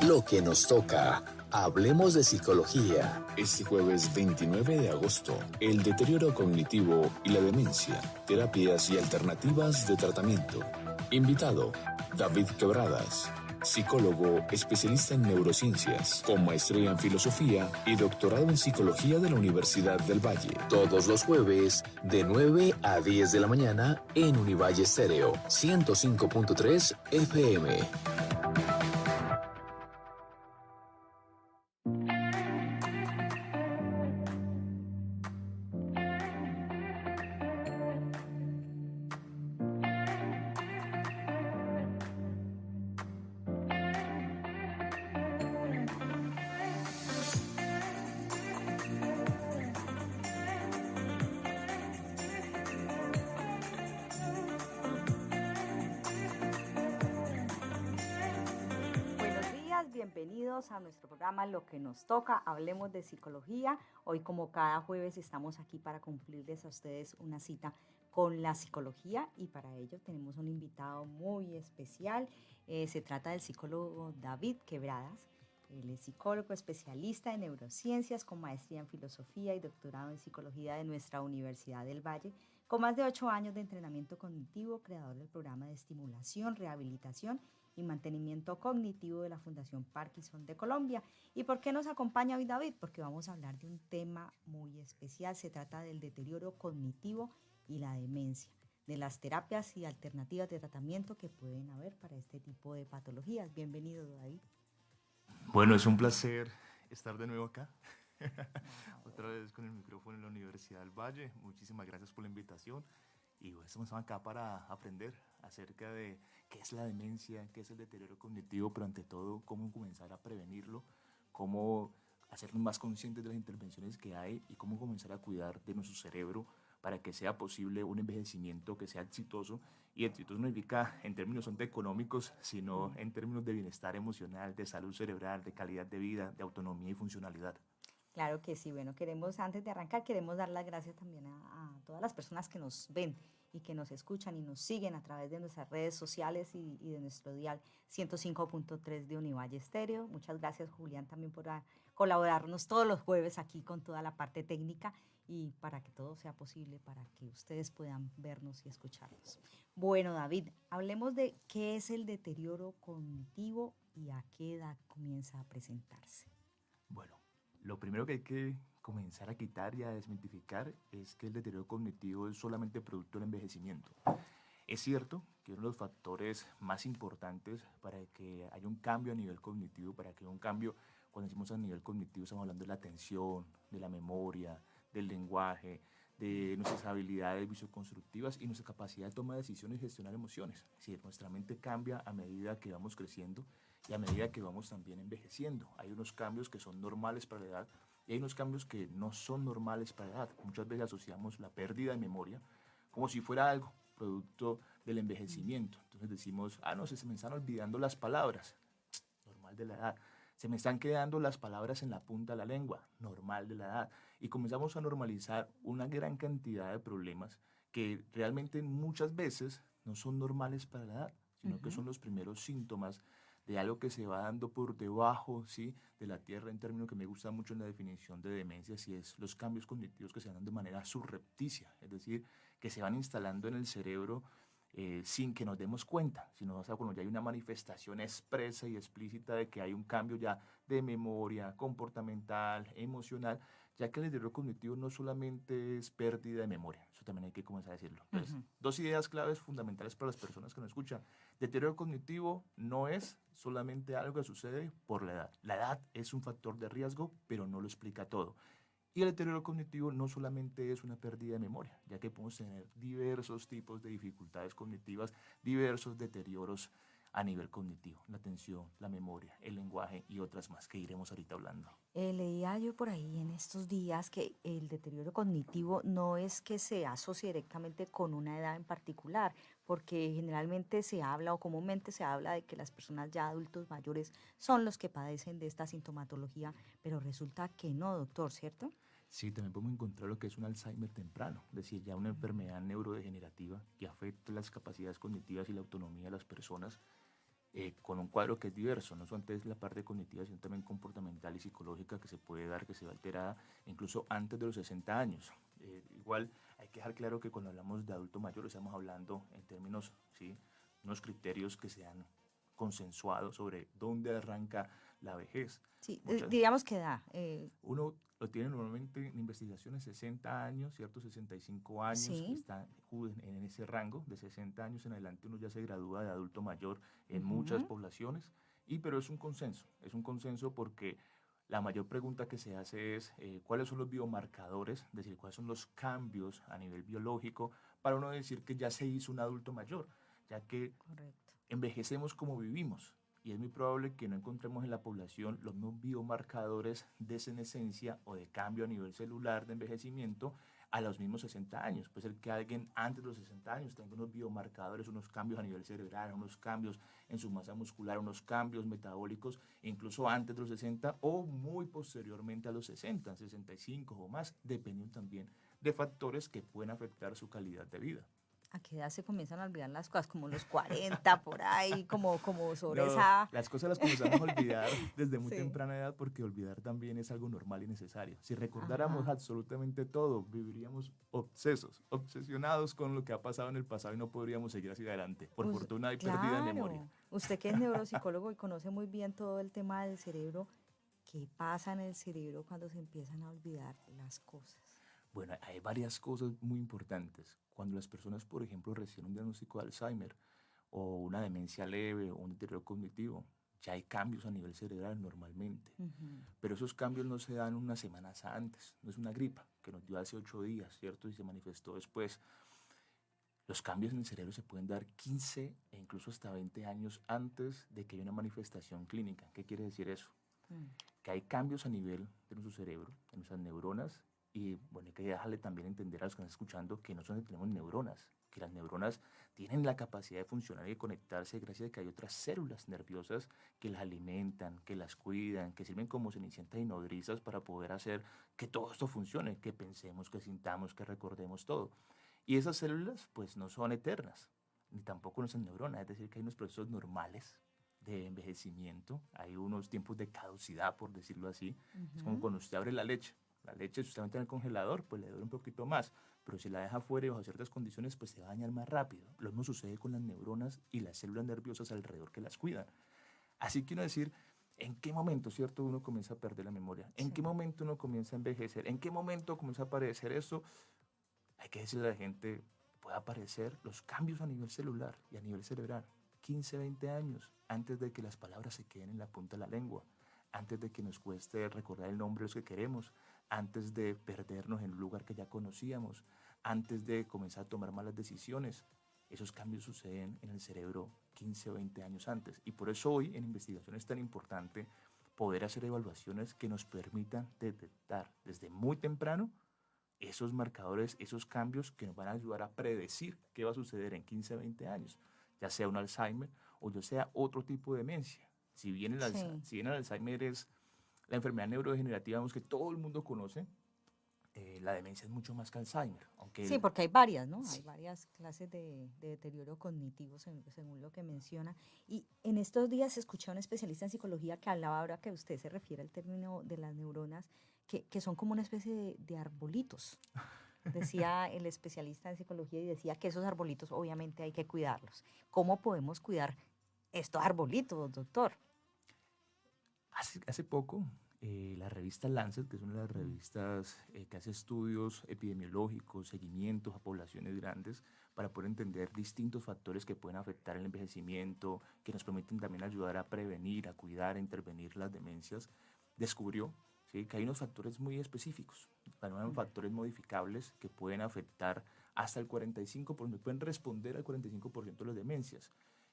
Lo que nos toca. Hablemos de psicología. Este jueves 29 de agosto, el deterioro cognitivo y la demencia, terapias y alternativas de tratamiento. Invitado, David Quebradas, psicólogo especialista en neurociencias, con maestría en filosofía y doctorado en psicología de la Universidad del Valle. Todos los jueves, de 9 a 10 de la mañana, en Univalle Estéreo, 105.3 FM. Bienvenidos a nuestro programa Lo que nos toca, hablemos de psicología. Hoy, como cada jueves, estamos aquí para cumplirles a ustedes una cita con la psicología y para ello tenemos un invitado muy especial. Se trata del psicólogo David Quebradas. Él es psicólogo especialista en neurociencias con maestría en filosofía y doctorado en psicología de nuestra Universidad del Valle, con más de 8 años de entrenamiento cognitivo, creador del programa de estimulación, rehabilitación y mantenimiento cognitivo de la Fundación Parkinson de Colombia. ¿Y por qué nos acompaña hoy David? Porque vamos a hablar de un tema muy especial. Se trata del deterioro cognitivo y la demencia, de las terapias y alternativas de tratamiento que pueden haber para este tipo de patologías. Bienvenido, David. Bueno, es un placer estar de nuevo acá. Otra vez con el micrófono en la Universidad del Valle. Muchísimas gracias por la invitación. Y estamos acá para aprender acerca de qué es la demencia, qué es el deterioro cognitivo, pero ante todo cómo comenzar a prevenirlo, cómo hacernos más conscientes de las intervenciones que hay y cómo comenzar a cuidar de nuestro cerebro para que sea posible un envejecimiento que sea exitoso. Y exitoso no significa en términos económicos, sino en términos de bienestar emocional, de salud cerebral, de calidad de vida, de autonomía y funcionalidad. Claro que sí. Bueno, antes de arrancar, queremos dar las gracias también a todas las personas que nos ven y que nos escuchan y nos siguen a través de nuestras redes sociales y de nuestro dial 105.3 de Univalle Estéreo. Muchas gracias, Julián, también por colaborarnos todos los jueves aquí con toda la parte técnica y para que todo sea posible, para que ustedes puedan vernos y escucharnos. Bueno, David, hablemos de qué es el deterioro cognitivo y a qué edad comienza a presentarse. Bueno, lo primero que hay que comenzar a quitar y a desmitificar es que el deterioro cognitivo es solamente producto del envejecimiento. Es cierto que uno de los factores más importantes para que haya un cambio a nivel cognitivo, para que haya un cambio, cuando decimos a nivel cognitivo estamos hablando de la atención, de la memoria, del lenguaje, de nuestras habilidades visoconstructivas y nuestra capacidad de tomar decisiones y gestionar emociones. Es decir, nuestra mente cambia a medida que vamos creciendo y a medida que vamos también envejeciendo. Hay unos cambios que son normales para la edad y hay unos cambios que no son normales para la edad. Muchas veces asociamos la pérdida de memoria como si fuera algo producto del envejecimiento. Entonces decimos, no, se me están olvidando las palabras, normal de la edad. Se me están quedando las palabras en la punta de la lengua, normal de la edad. Y comenzamos a normalizar una gran cantidad de problemas que realmente muchas veces no son normales para la edad, sino que son los primeros síntomas de algo que se va dando por debajo, ¿sí?, de la tierra, en términos que me gusta mucho en la definición de demencia, si es los cambios cognitivos que se dan de manera subrepticia, es decir, que se van instalando en el cerebro sin que nos demos cuenta, sino cuando ya hay una manifestación expresa y explícita de que hay un cambio ya de memoria, comportamental, emocional, ya que el deterioro cognitivo no solamente es pérdida de memoria, eso también hay que comenzar a decirlo. Entonces, dos ideas claves fundamentales para las personas que nos escuchan. Deterioro cognitivo no es solamente algo que sucede por la edad. La edad es un factor de riesgo, pero no lo explica todo. Y el deterioro cognitivo no solamente es una pérdida de memoria, ya que podemos tener diversos tipos de dificultades cognitivas, diversos deterioros a nivel cognitivo, la atención, la memoria, el lenguaje y otras más que iremos ahorita hablando. Leía yo por ahí en estos días que el deterioro cognitivo no es que se asocie directamente con una edad en particular, porque generalmente se habla o comúnmente se habla de que las personas ya adultos mayores son los que padecen de esta sintomatología, pero resulta que no, doctor, ¿cierto? Sí, también podemos encontrar lo que es un Alzheimer temprano, es decir, ya una enfermedad neurodegenerativa que afecta las capacidades cognitivas y la autonomía de las personas con un cuadro que es diverso, no solamente es la parte cognitiva, sino también comportamental y psicológica que se puede dar, que se ve alterada incluso antes de los 60 años. Igual hay que dejar claro que cuando hablamos de adulto mayor estamos hablando en términos, ¿sí?, unos criterios que se han consensuado sobre dónde arranca la vejez. Sí, Muchas, digamos que da. uno lo tiene normalmente en investigaciones 60 años, ¿cierto? 65 años, Sí. está en ese rango, de 60 años en adelante uno ya se gradúa de adulto mayor en muchas Ujú. poblaciones, pero es un consenso porque la mayor pregunta que se hace es cuáles son los biomarcadores, es decir, cuáles son los cambios a nivel biológico para uno decir que ya se hizo un adulto mayor, ya que Correcto. envejecemos como vivimos y es muy probable que no encontremos en la población los mismos biomarcadores de senescencia o de cambio a nivel celular de envejecimiento a los mismos 60 años. Puede ser que alguien antes de los 60 años tenga unos biomarcadores, unos cambios a nivel cerebral, unos cambios en su masa muscular, unos cambios metabólicos, incluso antes de los 60 o muy posteriormente a los 60, 65 o más, dependiendo también de factores que pueden afectar su calidad de vida. ¿A qué edad se comienzan a olvidar las cosas? Como los 40 por ahí, como sobre No, esa... las cosas las comenzamos a olvidar desde muy Sí. temprana edad porque olvidar también es algo normal y necesario. Si recordáramos Ajá. absolutamente todo, viviríamos obsesos, obsesionados con lo que ha pasado en el pasado y no podríamos seguir hacia adelante. Por fortuna hay pérdida de memoria. Claro. Usted que es neuropsicólogo y conoce muy bien todo el tema del cerebro, ¿qué pasa en el cerebro cuando se empiezan a olvidar las cosas? Bueno, hay varias cosas muy importantes. Cuando las personas, por ejemplo, reciben un diagnóstico de Alzheimer o una demencia leve o un deterioro cognitivo, ya hay cambios a nivel cerebral normalmente. Ujú. Pero esos cambios no se dan unas semanas antes, no es una gripa que nos dio hace 8 días, ¿cierto? Y se manifestó después. Los cambios en el cerebro se pueden dar 15 e incluso hasta 20 años antes de que haya una manifestación clínica. ¿Qué quiere decir eso? Mm. Que hay cambios a nivel de nuestro cerebro, de nuestras neuronas, y bueno, hay que dejarle también entender a los que están escuchando que no solo tenemos neuronas, que las neuronas tienen la capacidad de funcionar y de conectarse gracias a que hay otras células nerviosas que las alimentan, que las cuidan, que sirven como cenicientas y nodrizas para poder hacer que todo esto funcione, que pensemos, que sintamos, que recordemos todo. Y esas células pues no son eternas, ni tampoco nuestras neuronas, es decir, que hay unos procesos normales de envejecimiento, hay unos tiempos de caducidad, por decirlo así. Es como Ujú. cuando usted abre la leche si usted la mete en el congelador, pues le dura un poquito más, pero si la deja fuera y bajo ciertas condiciones, pues se va a dañar más rápido. Lo mismo sucede con las neuronas y las células nerviosas alrededor que las cuidan. Así quiero decir, ¿en qué momento, cierto, uno comienza a perder la memoria? ¿En qué Sí. momento uno comienza a envejecer? ¿En qué momento comienza a aparecer eso? Hay que decirle a la gente, puede aparecer los cambios a nivel celular y a nivel cerebral 15, 20 años antes de que las palabras se queden en la punta de la lengua, antes de que nos cueste recordar el nombre de los que queremos, antes de perdernos en un lugar que ya conocíamos, antes de comenzar a tomar malas decisiones. Esos cambios suceden en el cerebro 15 o 20 años antes. Y por eso hoy en investigación es tan importante poder hacer evaluaciones que nos permitan detectar desde muy temprano esos marcadores, esos cambios que nos van a ayudar a predecir qué va a suceder en 15, 20 años, ya sea un Alzheimer o ya sea otro tipo de demencia. Sí. Si bien el Alzheimer es la enfermedad neurodegenerativa que todo el mundo conoce, la demencia es mucho más que Alzheimer, aunque Sí, porque hay varias, ¿no? Hay sí. varias clases de deterioro cognitivo según lo que menciona. Y en estos días escuché a un especialista en psicología que hablaba ahora que usted se refiere al término de las neuronas, que son como una especie de arbolitos. Decía el especialista en psicología y decía que esos arbolitos obviamente hay que cuidarlos. ¿Cómo podemos cuidar estos arbolitos, doctor? Hace poco, la revista Lancet, que es una de las Mm. revistas que hace estudios epidemiológicos, seguimientos a poblaciones grandes, para poder entender distintos factores que pueden afectar el envejecimiento, que nos permiten también ayudar a prevenir, a cuidar, a intervenir las demencias, descubrió, ¿sí?, que hay unos factores muy específicos, unos Mm. factores modificables que pueden afectar hasta el 45%, pueden responder al 45% de las demencias.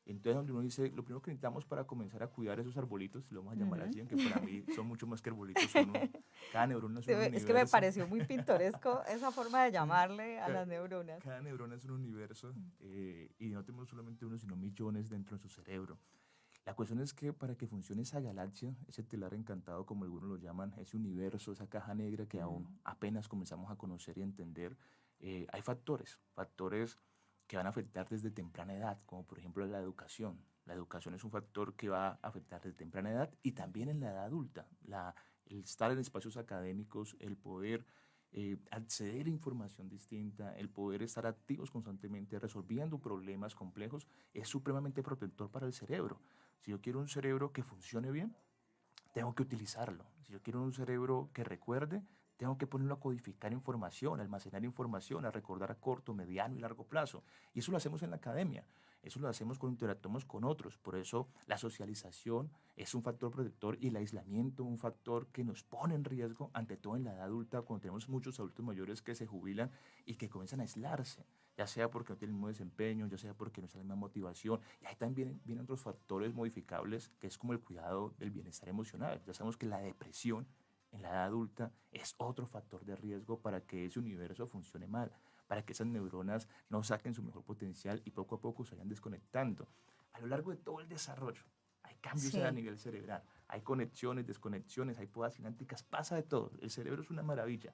Entonces, donde uno dice, lo primero que necesitamos para comenzar a cuidar esos arbolitos, si lo vamos a llamar Ujú. así, aunque para mí son mucho más que arbolitos, cada neurona es un Es que me universo. pareció muy pintoresco esa forma de llamarle a Ca- las neuronas. Cada neurona es un universo y no tenemos solamente uno, sino millones dentro de su cerebro. La cuestión es que para que funcione esa galaxia, ese telar encantado, como algunos lo llaman, ese universo, esa caja negra que aún Mm. apenas comenzamos a conocer y entender, hay factores que van a afectar desde temprana edad, como por ejemplo la educación. La educación es un factor que va a afectar de temprana edad y también en la edad adulta. El estar en espacios académicos, el poder acceder a información distinta, el poder estar activos constantemente resolviendo problemas complejos, es supremamente protector para el cerebro. Si yo quiero un cerebro que funcione bien, tengo que utilizarlo. Si yo quiero un cerebro que recuerde, tengo que ponerlo a codificar información, a almacenar información, a recordar a corto, mediano y largo plazo. Y eso lo hacemos en la academia, eso lo hacemos cuando interactuamos con otros. Por eso la socialización es un factor protector y el aislamiento un factor que nos pone en riesgo, ante todo en la edad adulta, cuando tenemos muchos adultos mayores que se jubilan y que comienzan a aislarse, ya sea porque no tienen el mismo desempeño, ya sea porque no está la misma motivación. Y ahí también vienen otros factores modificables, que es como el cuidado del bienestar emocional. Ya sabemos que la depresión en la edad adulta es otro factor de riesgo para que ese universo funcione mal, para que esas neuronas no saquen su mejor potencial y poco a poco se vayan desconectando. A lo largo de todo el desarrollo hay cambios Sí. a nivel cerebral, hay conexiones, desconexiones, hay podas sinápticas, pasa de todo. El cerebro es una maravilla.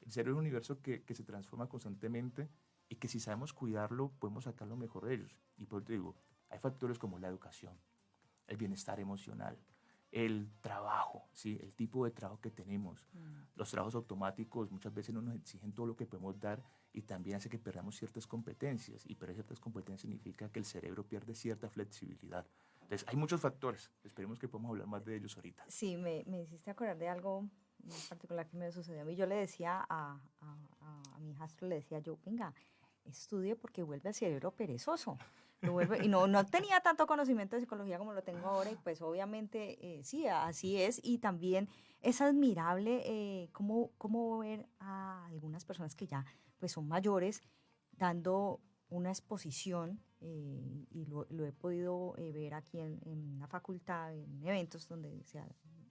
El cerebro es un universo que se transforma constantemente y que si sabemos cuidarlo podemos sacar lo mejor de ellos. Y por eso te digo, hay factores como la educación, el bienestar emocional, el trabajo, ¿sí? El tipo de trabajo que tenemos. Los trabajos automáticos muchas veces no nos exigen todo lo que podemos dar y también hace que perdamos ciertas competencias. Y perder ciertas competencias significa que el cerebro pierde cierta flexibilidad. Entonces, hay muchos factores. Esperemos que podamos hablar más de ellos ahorita. Sí, me hiciste acordar de algo muy particular que me sucedió a mí. Yo le decía a mi hijastro, le decía yo, venga, estudie porque vuelve el cerebro perezoso. Y no tenía tanto conocimiento de psicología como lo tengo ahora y pues obviamente sí, así es. Y también es admirable cómo ver a algunas personas que ya pues son mayores dando una exposición y lo he podido ver aquí en la facultad, en eventos donde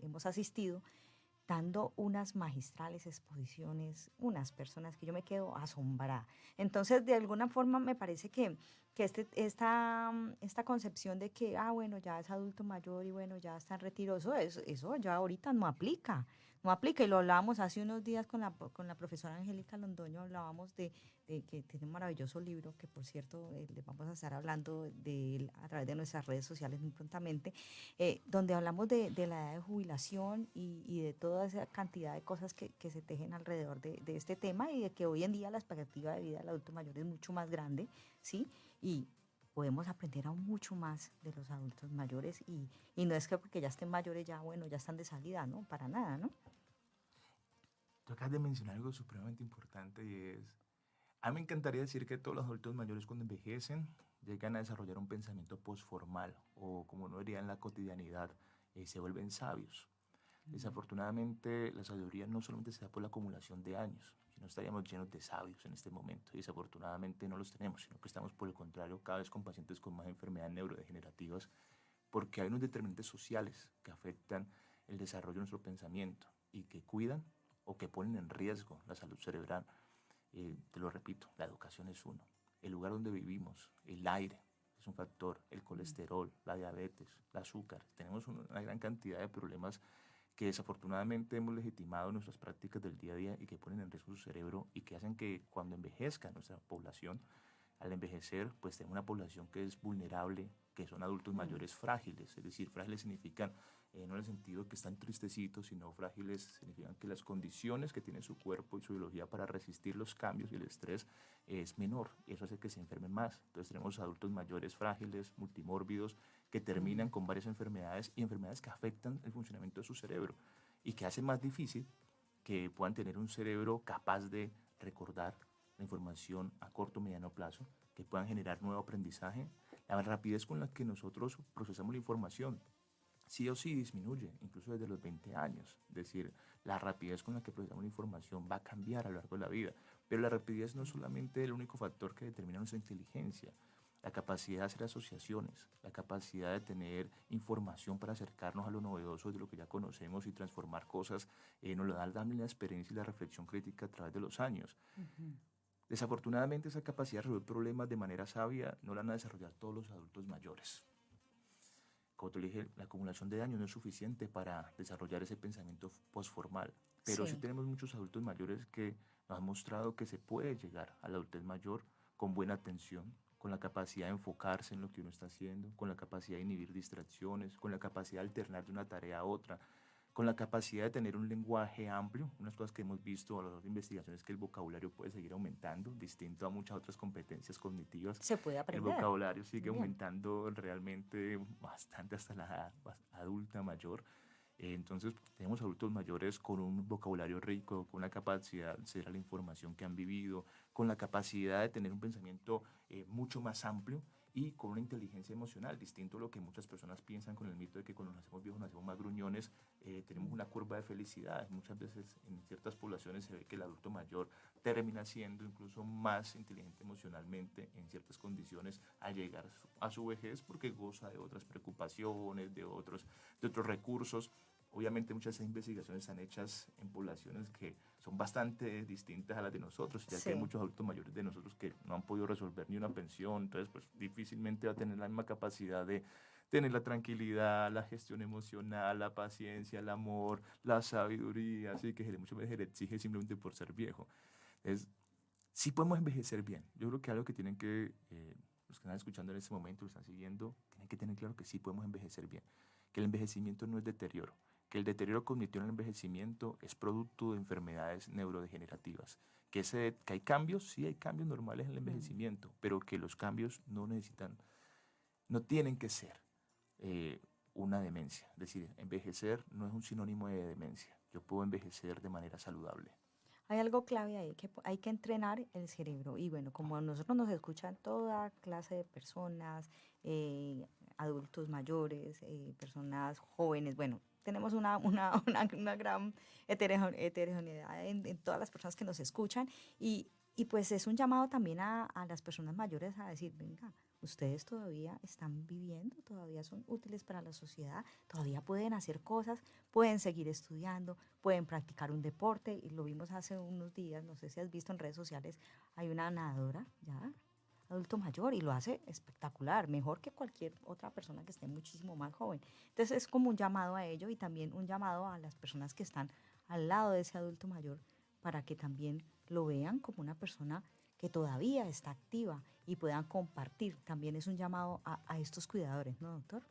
hemos asistido, dando unas magistrales exposiciones, unas personas que yo me quedo asombrada. Entonces, de alguna forma me parece que esta concepción de que, bueno, ya es adulto mayor y bueno, ya está en retiro, eso ya ahorita no aplica. No aplica, y lo hablábamos hace unos días con la profesora Angélica Londoño, hablábamos de que tiene un maravilloso libro, que por cierto le vamos a estar hablando de él a través de nuestras redes sociales muy prontamente, donde hablamos de la edad de jubilación y de toda esa cantidad de cosas que se tejen alrededor de este tema y de que hoy en día la expectativa de vida del adulto mayor es mucho más grande, ¿sí? Y podemos aprender aún mucho más de los adultos mayores y no es que porque ya estén mayores ya, bueno, ya están de salida, ¿no? Para nada, ¿no? Tú acabas de mencionar algo supremamente importante y es, a mí me encantaría decir que todos los adultos mayores cuando envejecen llegan a desarrollar un pensamiento postformal o como no diría en la cotidianidad, se vuelven sabios. Desafortunadamente la sabiduría no solamente se da por la acumulación de años, no estaríamos llenos de sabios en este momento y desafortunadamente no los tenemos, sino que estamos por el contrario cada vez con pacientes con más enfermedades neurodegenerativas porque hay unos determinantes sociales que afectan el desarrollo de nuestro pensamiento y que cuidan o que ponen en riesgo la salud cerebral. Te lo repito, la educación es uno, el lugar donde vivimos, el aire es un factor, el colesterol, la diabetes, el azúcar. Tenemos una gran cantidad de problemas que desafortunadamente hemos legitimado en nuestras prácticas del día a día y que ponen en riesgo su cerebro y que hacen que cuando envejezca nuestra población, al envejecer, pues tenemos una población que es vulnerable, que son adultos mayores frágiles, es decir, frágiles significan no en el sentido que están tristecitos, sino frágiles significan que las condiciones que tiene su cuerpo y su biología para resistir los cambios y el estrés es menor y eso hace que se enfermen más. Entonces tenemos adultos mayores frágiles, multimórbidos, que terminan con varias enfermedades y enfermedades que afectan el funcionamiento de su cerebro y que hacen más difícil que puedan tener un cerebro capaz de recordar la información a corto o mediano plazo, que puedan generar nuevo aprendizaje. La rapidez con la que nosotros procesamos la información sí o sí disminuye, incluso desde los 20 años. Es decir, la rapidez con la que procesamos la información va a cambiar a lo largo de la vida. Pero la rapidez no es solamente el único factor que determina nuestra inteligencia. La capacidad de hacer asociaciones, la capacidad de tener información para acercarnos a lo novedoso de lo que ya conocemos y transformar cosas, nos lo da la experiencia y la reflexión crítica a través de los años. Desafortunadamente, esa capacidad de resolver problemas de manera sabia no la van a desarrollar todos los adultos mayores. Como te dije, la acumulación de daños no es suficiente para desarrollar ese pensamiento postformal. Pero sí tenemos muchos adultos mayores que nos han mostrado que se puede llegar a la adultez mayor con buena atención, con la capacidad de enfocarse en lo que uno está haciendo, con la capacidad de inhibir distracciones, con la capacidad de alternar de una tarea a otra, con la capacidad de tener un lenguaje amplio. Unas cosas que hemos visto a lo largo de investigaciones es que el vocabulario puede seguir aumentando, distinto a muchas otras competencias cognitivas. Se puede El aprender. vocabulario sigue Bien. aumentando realmente bastante hasta la edad adulta mayor. Entonces tenemos adultos mayores con un vocabulario rico, con la capacidad de acceder a la información que han vivido, con la capacidad de tener un pensamiento mucho más amplio y con una inteligencia emocional, distinto a lo que muchas personas piensan con el mito de que cuando nos hacemos viejos nos hacemos más gruñones. Tenemos una curva de felicidad. Muchas veces en ciertas poblaciones se ve que el adulto mayor termina siendo incluso más inteligente emocionalmente en ciertas condiciones al llegar a su vejez, porque goza de otras preocupaciones, de otros recursos. Obviamente muchas investigaciones están hechas en poblaciones que son bastante distintas a las de nosotros, ya Sí. que hay muchos adultos mayores de nosotros que no han podido resolver ni una pensión, entonces pues difícilmente va a tener la misma capacidad de tener la tranquilidad, la gestión emocional, la paciencia, el amor, la sabiduría, así que muchas veces se le exige simplemente por ser viejo. Es, sí podemos envejecer bien. Yo creo que algo que tienen que, los que están escuchando en este momento, lo están siguiendo, tienen que tener claro que sí podemos envejecer bien, que el envejecimiento no es deterioro, que el deterioro cognitivo en el envejecimiento es producto de enfermedades neurodegenerativas, que hay cambios, sí hay cambios normales en el envejecimiento, pero que los cambios no tienen que ser una demencia. Es decir, envejecer no es un sinónimo de demencia. Yo puedo envejecer de manera saludable. Hay algo clave ahí, que hay que entrenar el cerebro. Y bueno, como a nosotros nos escuchan toda clase de personas, adultos mayores, personas jóvenes, bueno, tenemos una gran heterogeneidad en todas las personas que nos escuchan. Y pues es un llamado también a las personas mayores a decir, venga, ustedes todavía están viviendo, todavía son útiles para la sociedad, todavía pueden hacer cosas, pueden seguir estudiando, pueden practicar un deporte. Y lo vimos hace unos días, no sé si has visto en redes sociales, hay una nadadora ya, adulto mayor, y lo hace espectacular, mejor que cualquier otra persona que esté muchísimo más joven. Entonces es como un llamado a ello y también un llamado a las personas que están al lado de ese adulto mayor para que también lo vean como una persona que todavía está activa y puedan compartir. También es un llamado a estos cuidadores, ¿no, doctor?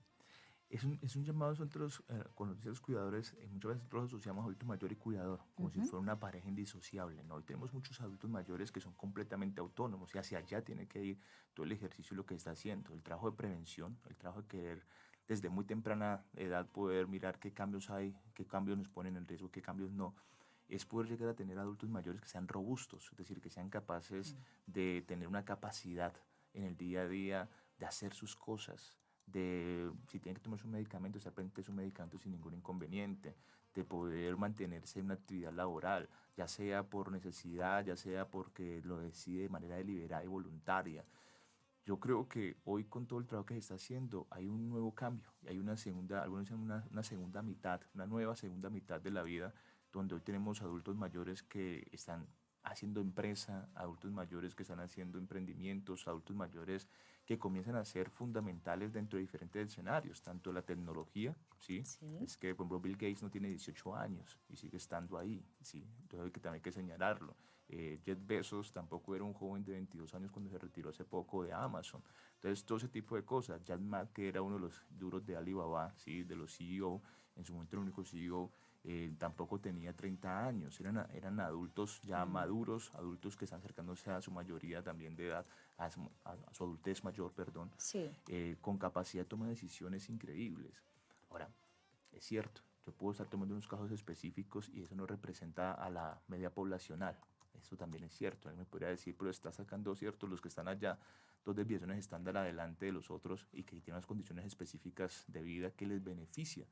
Es un llamado a nosotros, cuando dice los cuidadores, muchas veces nosotros asociamos adulto mayor y cuidador, como si fuera una pareja indisociable, ¿no? Hoy tenemos muchos adultos mayores que son completamente autónomos y hacia allá tiene que ir todo el ejercicio y lo que está haciendo, el trabajo de prevención, el trabajo de querer desde muy temprana edad poder mirar qué cambios hay, qué cambios nos ponen en riesgo, qué cambios no. Es poder llegar a tener adultos mayores que sean robustos, es decir, que sean capaces de tener una capacidad en el día a día de hacer sus cosas, de si tienen que tomar su medicamento, estar pendiente de su medicamento sin ningún inconveniente, de poder mantenerse en una actividad laboral, ya sea por necesidad, ya sea porque lo decide de manera deliberada y voluntaria. Yo creo que hoy con todo el trabajo que se está haciendo hay un nuevo cambio, y hay una segunda, algunos dicen una segunda mitad, una nueva segunda mitad de la vida, donde hoy tenemos adultos mayores que están haciendo empresa, adultos mayores que están haciendo emprendimientos, adultos mayores que comienzan a ser fundamentales dentro de diferentes escenarios, tanto la tecnología, ¿sí? Sí. Es que, por ejemplo, Bill Gates no tiene 18 años y sigue estando ahí, ¿sí? Entonces también hay que señalarlo. Jeff Bezos tampoco era un joven de 22 años cuando se retiró hace poco de Amazon. Entonces, todo ese tipo de cosas. Jack Ma, que era uno de los duros de Alibaba, ¿sí? De los CEO, en su momento el único CEO, tampoco tenía 30 años, eran adultos ya maduros, adultos que están acercándose a su mayoría también de edad, a su adultez mayor, perdón, Sí. con capacidad de toma de decisiones increíbles. Ahora, es cierto, yo puedo estar tomando unos casos específicos y eso no representa a la media poblacional, eso también es cierto. Alguien me podría decir, pero está sacando, cierto, los que están allá, dos desviaciones estándar adelante de los otros y que tienen unas condiciones específicas de vida que les beneficia.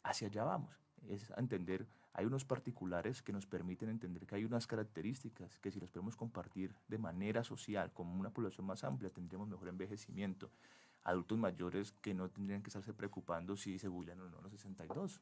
Hacia allá vamos, es entender, hay unos particulares que nos permiten entender que hay unas características que si las podemos compartir de manera social, con una población más amplia, tendremos mejor envejecimiento. Adultos mayores que no tendrían que estarse preocupando si se jubilan o no a los 62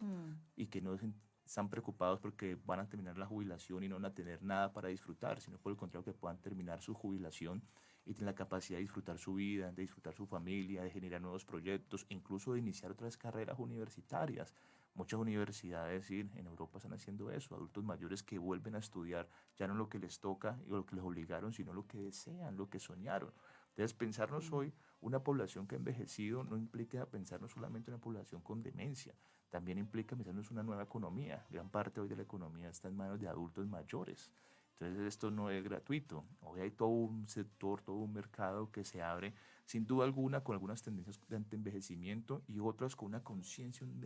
y que no están preocupados porque van a terminar la jubilación y no van a tener nada para disfrutar, sino por el contrario que puedan terminar su jubilación y tienen la capacidad de disfrutar su vida, de disfrutar su familia, de generar nuevos proyectos, incluso de iniciar otras carreras universitarias. Muchas universidades en Europa están haciendo eso, adultos mayores que vuelven a estudiar ya no lo que les toca y lo que les obligaron, sino lo que desean, lo que soñaron. Entonces, pensarnos hoy una población que ha envejecido no implica pensarnos solamente una población con demencia, también implica pensarnos una nueva economía. Gran parte hoy de la economía está en manos de adultos mayores. Entonces esto no es gratuito. Hoy hay todo un sector, todo un mercado que se abre sin duda alguna con algunas tendencias de envejecimiento y otras con una conciencia, un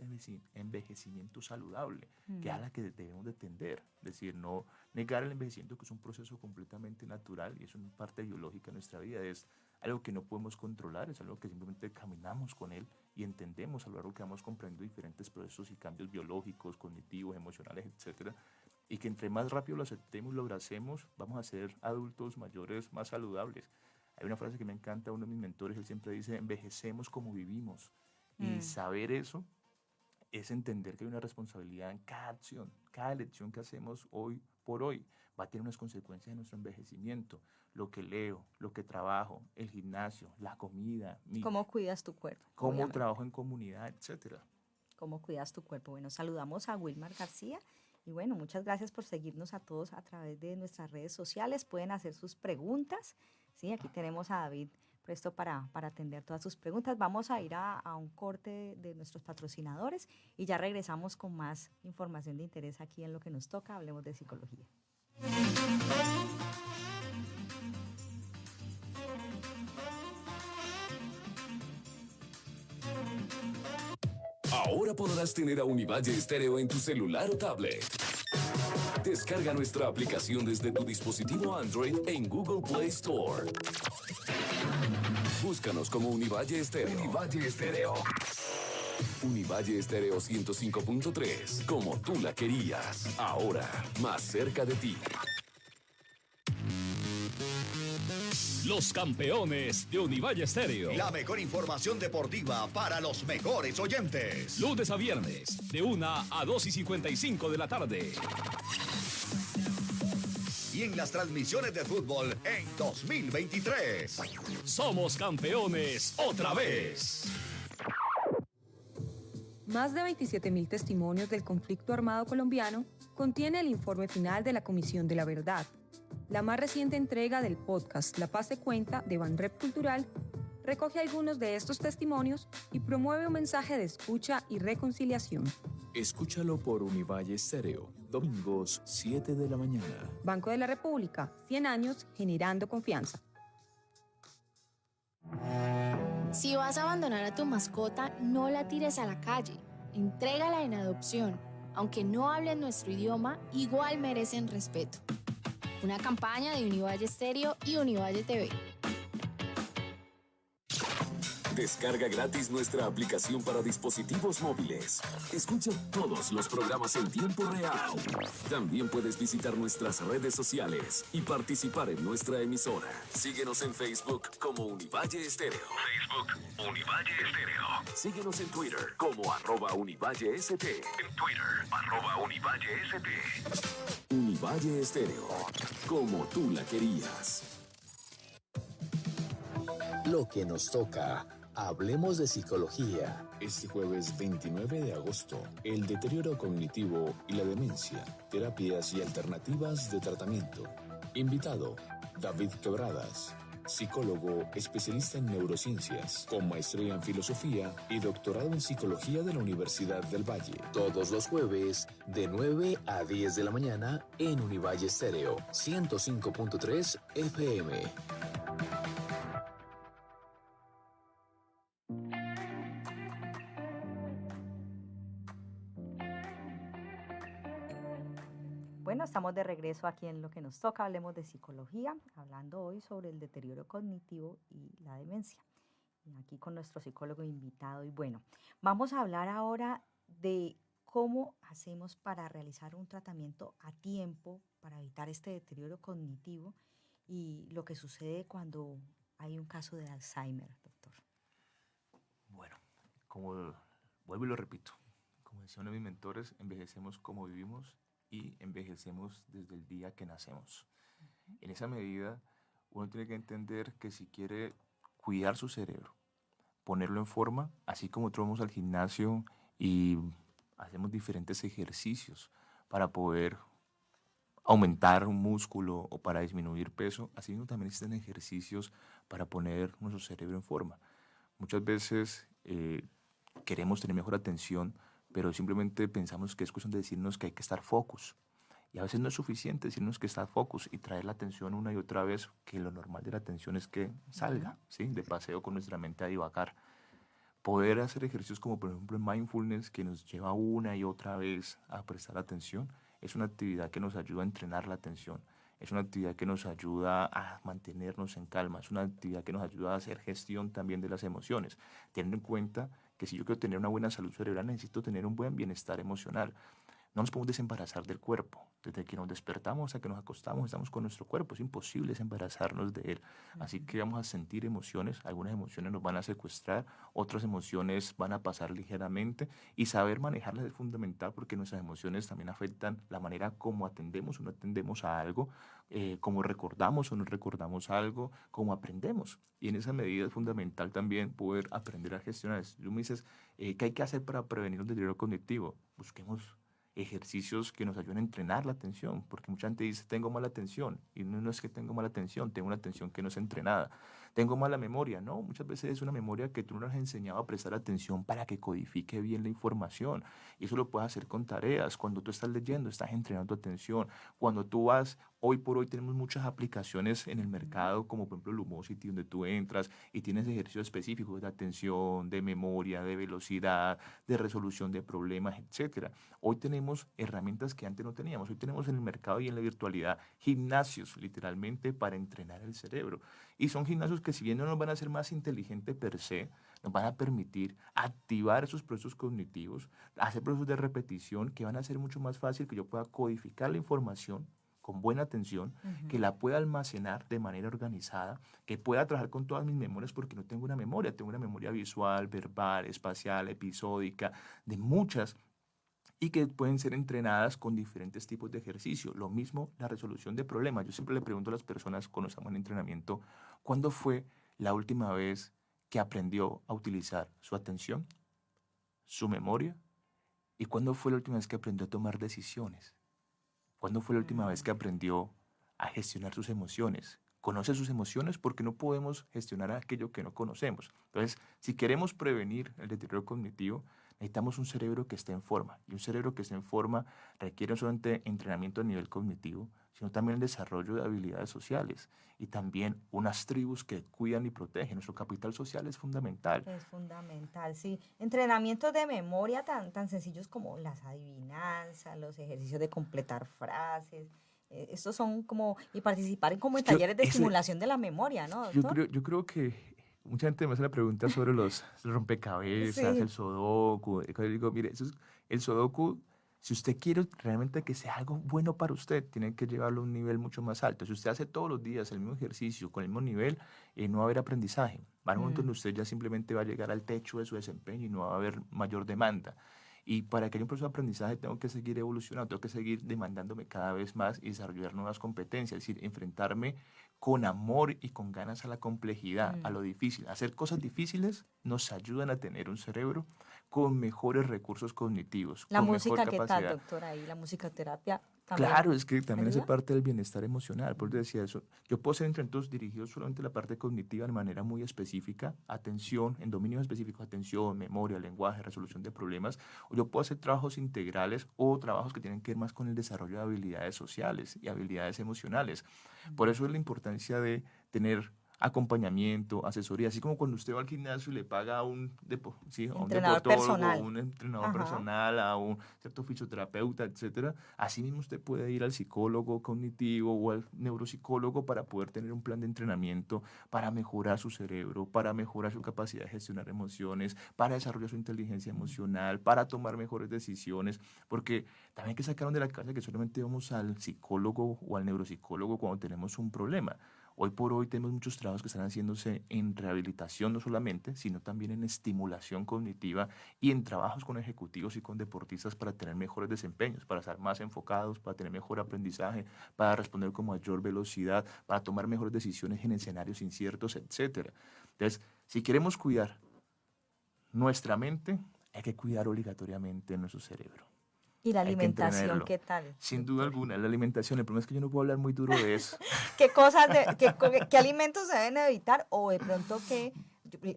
envejecimiento saludable, que es a la que debemos de tender. Es decir, no negar el envejecimiento, que es un proceso completamente natural y es una parte biológica de nuestra vida. Es algo que no podemos controlar, es algo que simplemente caminamos con él y entendemos a lo largo que vamos comprendiendo diferentes procesos y cambios biológicos, cognitivos, emocionales, etcétera, y que entre más rápido lo aceptemos, lo abracemos, vamos a ser adultos mayores más saludables. Hay una frase que me encanta, uno de mis mentores, él siempre dice, envejecemos como vivimos. Y saber eso es entender que hay una responsabilidad en cada acción, cada elección que hacemos hoy por hoy va a tener unas consecuencias en nuestro envejecimiento. Lo que leo, lo que trabajo, el gimnasio, la comida, ¿Cómo cuidas tu cuerpo? cómo Obviamente. trabajo en comunidad, etcétera. ¿Cómo cuidas tu cuerpo? Bueno, saludamos a Wilmar García y bueno, muchas gracias por seguirnos a todos a través de nuestras redes sociales. Pueden hacer sus preguntas, ¿sí? Aquí tenemos a David presto para atender todas sus preguntas. Vamos a ir a un corte de nuestros patrocinadores y ya regresamos con más información de interés aquí en Lo que nos toca. Hablemos de psicología. Ahora podrás tener a Univalle Estéreo en tu celular o tablet. Descarga nuestra aplicación desde tu dispositivo Android en Google Play Store. Búscanos como Univalle Estéreo. Univalle Estéreo. Univalle Estéreo 105.3, como tú la querías. Ahora, más cerca de ti. Los campeones de Univalle Estéreo. La mejor información deportiva para los mejores oyentes. Lunes a viernes, de 1 a 2:55 de la tarde. Y en las transmisiones de fútbol en 2023. Somos campeones otra vez. Más de 27.000 testimonios del conflicto armado colombiano contiene el informe final de la Comisión de la Verdad. La más reciente entrega del podcast La Paz se cuenta de Banrep Cultural recoge algunos de estos testimonios y promueve un mensaje de escucha y reconciliación. Escúchalo por Univalle Estéreo, domingos 7 de la mañana. Banco de la República, 100 años generando confianza. Si vas a abandonar a tu mascota, no la tires a la calle. Entrégala en adopción. Aunque no hablen nuestro idioma, igual merecen respeto. Una campaña de Univalle Estéreo y Univalle TV. Descarga gratis nuestra aplicación para dispositivos móviles. Escucha todos los programas en tiempo real. También puedes visitar nuestras redes sociales y participar en nuestra emisora. Síguenos en Facebook como Univalle Estéreo. Facebook Univalle Estéreo. Síguenos en Twitter como @UnivalleST. En Twitter @UnivalleST. Univalle Estéreo. Como tú la querías. Lo que nos toca. Hablemos de psicología. Este jueves 29 de agosto, el deterioro cognitivo y la demencia, terapias y alternativas de tratamiento. Invitado, David Quebradas, psicólogo especialista en neurociencias, con maestría en filosofía y doctorado en psicología de la Universidad del Valle. Todos los jueves, de 9 a 10 de la mañana, en Univalle Estéreo, 105.3 FM. Bueno, estamos de regreso aquí en Lo que nos toca. Hablemos de psicología, hablando hoy sobre el deterioro cognitivo y la demencia. Y aquí con nuestro psicólogo invitado. Y bueno, vamos a hablar ahora de cómo hacemos para realizar un tratamiento a tiempo para evitar este deterioro cognitivo y lo que sucede cuando hay un caso de Alzheimer, doctor. Bueno, como vuelvo y lo repito, como decía uno de mis mentores, envejecemos como vivimos y envejecemos desde el día que nacemos. En esa medida, uno tiene que entender que si quiere cuidar su cerebro, ponerlo en forma, así como nosotros vamos al gimnasio y hacemos diferentes ejercicios para poder aumentar un músculo o para disminuir peso, así mismo también existen ejercicios para poner nuestro cerebro en forma. Muchas veces queremos tener mejor atención, pero simplemente pensamos que es cuestión de decirnos que hay que estar focus. Y a veces no es suficiente decirnos que está focus y traer la atención una y otra vez, que lo normal de la atención es que salga, ¿sí? De paseo con nuestra mente a divagar. Poder hacer ejercicios como por ejemplo el mindfulness, que nos lleva una y otra vez a prestar atención, es una actividad que nos ayuda a entrenar la atención. Es una actividad que nos ayuda a mantenernos en calma, es una actividad que nos ayuda a hacer gestión también de las emociones, teniendo en cuenta que si yo quiero tener una buena salud cerebral necesito tener un buen bienestar emocional. No nos podemos desembarazar del cuerpo. Desde que nos despertamos hasta que nos acostamos estamos con nuestro cuerpo. Es imposible desembarazarnos de él. Así que vamos a sentir emociones. Algunas emociones nos van a secuestrar, otras emociones van a pasar ligeramente. Y saber manejarlas es fundamental porque nuestras emociones también afectan la manera como atendemos o no atendemos a algo, cómo recordamos o no recordamos algo, cómo aprendemos. Y en esa medida es fundamental también poder aprender a gestionar. Si tú me dices, ¿qué hay que hacer para prevenir un deterioro cognitivo? Busquemos ejercicios que nos ayuden a entrenar la atención, porque mucha gente dice, tengo mala atención, y no es que tengo mala atención, tengo una atención que no es entrenada. Tengo mala memoria, no, muchas veces es una memoria que tú no has enseñado a prestar atención para que codifique bien la información, y eso lo puedes hacer con tareas. Cuando tú estás leyendo, estás entrenando tu atención. Cuando tú vas, hoy por hoy tenemos muchas aplicaciones en el mercado, como por ejemplo Lumosity, donde tú entras y tienes ejercicios específicos de atención, de memoria, de velocidad, de resolución de problemas, etcétera. Hoy tenemos herramientas que antes no teníamos. Hoy tenemos en el mercado y en la virtualidad gimnasios, literalmente, para entrenar el cerebro. Y son gimnasios que, si bien no nos van a hacer más inteligentes per se, nos van a permitir activar esos procesos cognitivos, hacer procesos de repetición que van a hacer mucho más fácil que yo pueda codificar la información con buena atención, que la pueda almacenar de manera organizada, que pueda trabajar con todas mis memorias, porque no tengo una memoria, tengo una memoria visual, verbal, espacial, episódica, de muchas, y que pueden ser entrenadas con diferentes tipos de ejercicio. Lo mismo la resolución de problemas. Yo siempre le pregunto a las personas cuando estamos en entrenamiento, ¿cuándo fue la última vez que aprendió a utilizar su atención, su memoria? ¿Y cuándo fue la última vez que aprendió a tomar decisiones? ¿Cuándo fue la última vez que aprendió a gestionar sus emociones? Conoce sus emociones, porque no podemos gestionar aquello que no conocemos. Entonces, si queremos prevenir el deterioro cognitivo, necesitamos un cerebro que esté en forma. Y un cerebro que esté en forma requiere no solamente entrenamiento a nivel cognitivo, sino también el desarrollo de habilidades sociales y también unas tribus que cuidan y protegen. Nuestro capital social es fundamental. Es fundamental, sí. Entrenamientos de memoria tan sencillos como las adivinanzas, los ejercicios de completar frases. Estos son como, y participar en como en talleres de estimulación de la memoria, ¿no, doctor? Yo creo que mucha gente me hace la pregunta sobre los rompecabezas, Sí. el sudoku. Yo digo, mire, el sudoku, si usted quiere realmente que sea algo bueno para usted, tiene que llevarlo a un nivel mucho más alto. Si usted hace todos los días el mismo ejercicio con el mismo nivel, no va a haber aprendizaje. Va a haber un momento donde usted ya simplemente va a llegar al techo de su desempeño y no va a haber mayor demanda. Y para que haya un proceso de aprendizaje tengo que seguir evolucionando, tengo que seguir demandándome cada vez más y desarrollar nuevas competencias, es decir, enfrentarme con amor y con ganas a la complejidad, a lo difícil. Hacer cosas difíciles nos ayudan a tener un cerebro con mejores recursos cognitivos, La con música, mejor ¿qué tal, capacidad. doctor? Ahí la musicoterapia también. Claro, es que también hace ¿Ayuda? parte del bienestar emocional. Por eso decía eso. Yo puedo hacer entrenamientos dirigidos solamente a la parte cognitiva de manera muy específica, atención, en dominios específicos, atención, memoria, lenguaje, resolución de problemas. O yo puedo hacer trabajos integrales o trabajos que tienen que ver más con el desarrollo de habilidades sociales y habilidades emocionales. Por eso es la importancia de tener acompañamiento, asesoría, así como cuando usted va al gimnasio y le paga a un, sí, a un Entrenador deportólogo, personal. un entrenador Ajá. personal, a un cierto fisioterapeuta, etcétera. Así mismo usted puede ir al psicólogo cognitivo o al neuropsicólogo para poder tener un plan de entrenamiento para mejorar su cerebro, para mejorar su capacidad de gestionar emociones, para desarrollar su inteligencia emocional, para tomar mejores decisiones, porque también hay que sacar de la cabeza que solamente vamos al psicólogo o al neuropsicólogo cuando tenemos un problema. Hoy por hoy tenemos muchos trabajos que están haciéndose en rehabilitación no solamente, sino también en estimulación cognitiva y en trabajos con ejecutivos y con deportistas para tener mejores desempeños, para estar más enfocados, para tener mejor aprendizaje, para responder con mayor velocidad, para tomar mejores decisiones en escenarios inciertos, etc. Entonces, si queremos cuidar nuestra mente, hay que cuidar obligatoriamente nuestro cerebro. ¿Y la hay que alimentación entrenarlo. qué tal? Sin duda alguna, la alimentación, el problema es que yo no puedo hablar muy duro de eso. ¿Qué cosas, qué alimentos se deben evitar? O de pronto que,